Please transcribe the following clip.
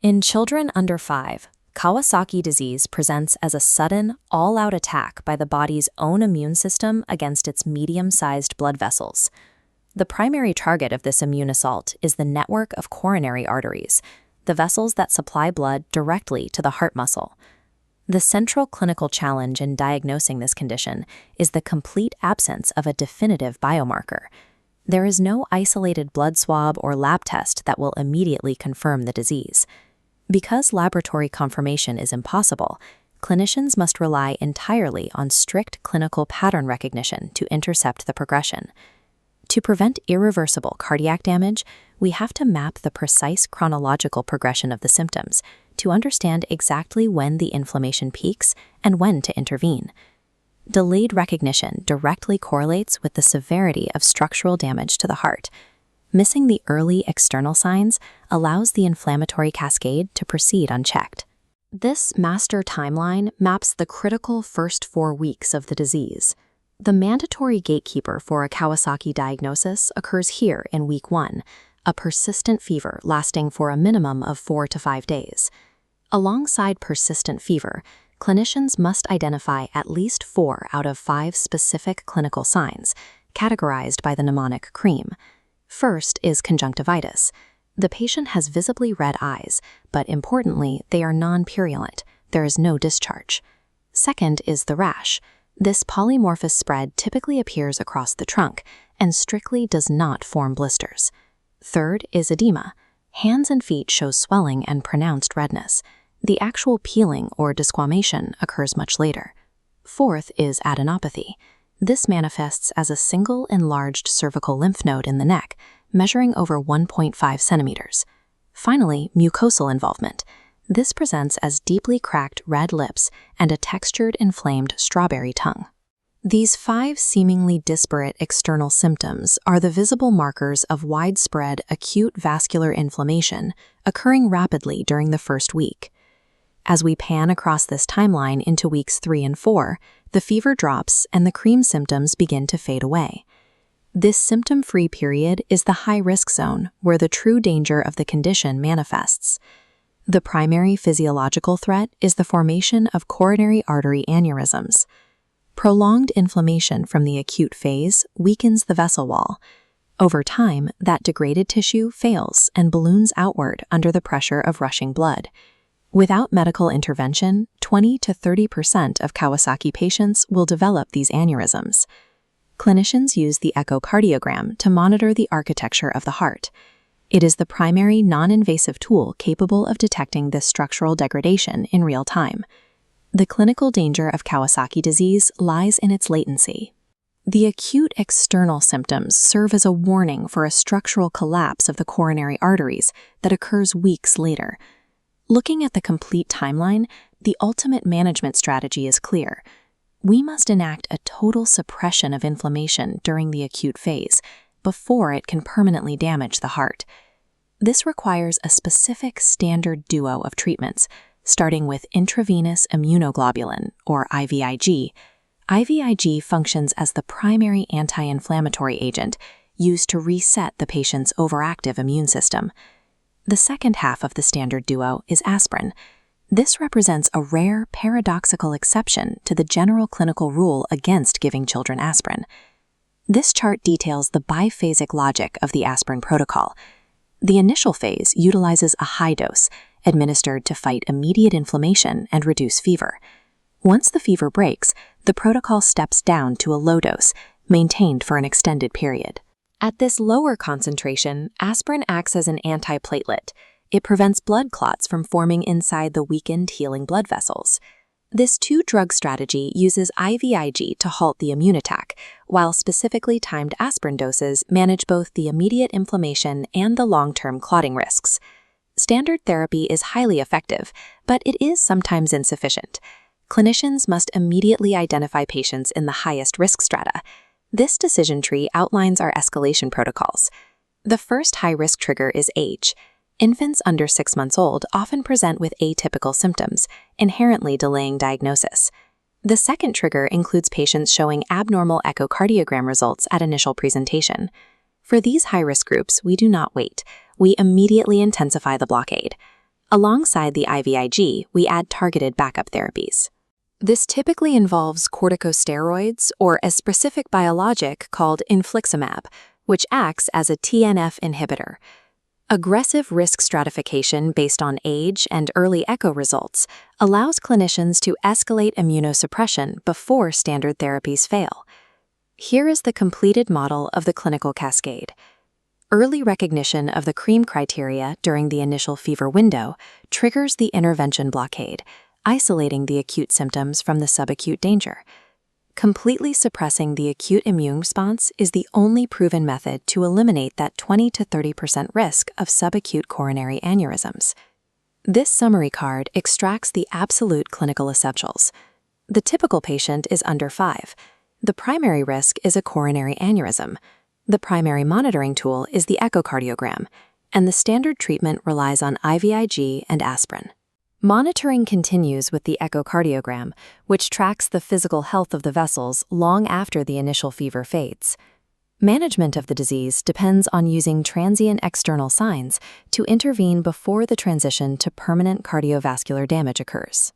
In children under 5, Kawasaki disease presents as a sudden, all-out attack by the body's own immune system against its medium-sized blood vessels. The primary target of this immune assault is the network of coronary arteries, the vessels that supply blood directly to the heart muscle. The central clinical challenge in diagnosing this condition is the complete absence of a definitive biomarker. There is no isolated blood swab or lab test that will immediately confirm the disease. Because laboratory confirmation is impossible, clinicians must rely entirely on strict clinical pattern recognition to intercept the progression. To prevent irreversible cardiac damage, we have to map the precise chronological progression of the symptoms to understand exactly when the inflammation peaks and when to intervene. Delayed recognition directly correlates with the severity of structural damage to the heart. Missing the early external signs allows the inflammatory cascade to proceed unchecked. This master timeline maps the critical first 4 weeks of the disease. The mandatory gatekeeper for a Kawasaki diagnosis occurs here in week 1, a persistent fever lasting for a minimum of 4 to 5 days. Alongside persistent fever, clinicians must identify at least 4 out of 5 specific clinical signs, categorized by the mnemonic CREAM. First is conjunctivitis. The patient has visibly red eyes, but importantly, they are non-purulent. There is no discharge. Second is the rash. This polymorphous spread typically appears across the trunk and strictly does not form blisters. Third is edema. Hands and feet show swelling and pronounced redness. The actual peeling or desquamation occurs much later. Fourth is adenopathy. This manifests as a single enlarged cervical lymph node in the neck, measuring over 1.5 centimeters. Finally, mucosal involvement. This presents as deeply cracked red lips and a textured, inflamed strawberry tongue. These 5 seemingly disparate external symptoms are the visible markers of widespread acute vascular inflammation occurring rapidly during the first week. As we pan across this timeline into weeks 3 and 4, the fever drops and the CREAM symptoms begin to fade away. This symptom-free period is the high-risk zone where the true danger of the condition manifests. The primary physiological threat is the formation of coronary artery aneurysms. Prolonged inflammation from the acute phase weakens the vessel wall. Over time, that degraded tissue fails and balloons outward under the pressure of rushing blood. Without medical intervention, 20 to 30% of Kawasaki patients will develop these aneurysms. Clinicians use the echocardiogram to monitor the architecture of the heart. It is the primary non-invasive tool capable of detecting this structural degradation in real time. The clinical danger of Kawasaki disease lies in its latency. The acute external symptoms serve as a warning for a structural collapse of the coronary arteries that occurs weeks later. Looking at the complete timeline, the ultimate management strategy is clear. We must enact a total suppression of inflammation during the acute phase, before it can permanently damage the heart. This requires a specific standard duo of treatments, starting with intravenous immunoglobulin, or IVIG. IVIG functions as the primary anti-inflammatory agent used to reset the patient's overactive immune system. The second half of the standard duo is aspirin. This represents a rare, paradoxical exception to the general clinical rule against giving children aspirin. This chart details the biphasic logic of the aspirin protocol. The initial phase utilizes a high dose, administered to fight immediate inflammation and reduce fever. Once the fever breaks, the protocol steps down to a low dose, maintained for an extended period. At this lower concentration, aspirin acts as an antiplatelet. It prevents blood clots from forming inside the weakened healing blood vessels. This 2-drug strategy uses IVIG to halt the immune attack, while specifically timed aspirin doses manage both the immediate inflammation and the long-term clotting risks. Standard therapy is highly effective, but it is sometimes insufficient. Clinicians must immediately identify patients in the highest risk strata. This decision tree outlines our escalation protocols. The first high-risk trigger is age. Infants under 6 months old often present with atypical symptoms, inherently delaying diagnosis. The second trigger includes patients showing abnormal echocardiogram results at initial presentation. For these high-risk groups, we do not wait. We immediately intensify the blockade. Alongside the IVIG, we add targeted backup therapies. This typically involves corticosteroids or a specific biologic called infliximab, which acts as a TNF inhibitor. Aggressive risk stratification based on age and early echo results allows clinicians to escalate immunosuppression before standard therapies fail. Here is the completed model of the clinical cascade. Early recognition of the cream criteria during the initial fever window triggers the intervention blockade, isolating the acute symptoms from the subacute danger. Completely suppressing the acute immune response is the only proven method to eliminate that 20 to 30% risk of subacute coronary aneurysms. This summary card extracts the absolute clinical essentials. The typical patient is under 5. The primary risk is a coronary aneurysm. The primary monitoring tool is the echocardiogram, and the standard treatment relies on IVIG and aspirin. Monitoring continues with the echocardiogram, which tracks the physical health of the vessels long after the initial fever fades. Management of the disease depends on using transient external signs to intervene before the transition to permanent cardiovascular damage occurs.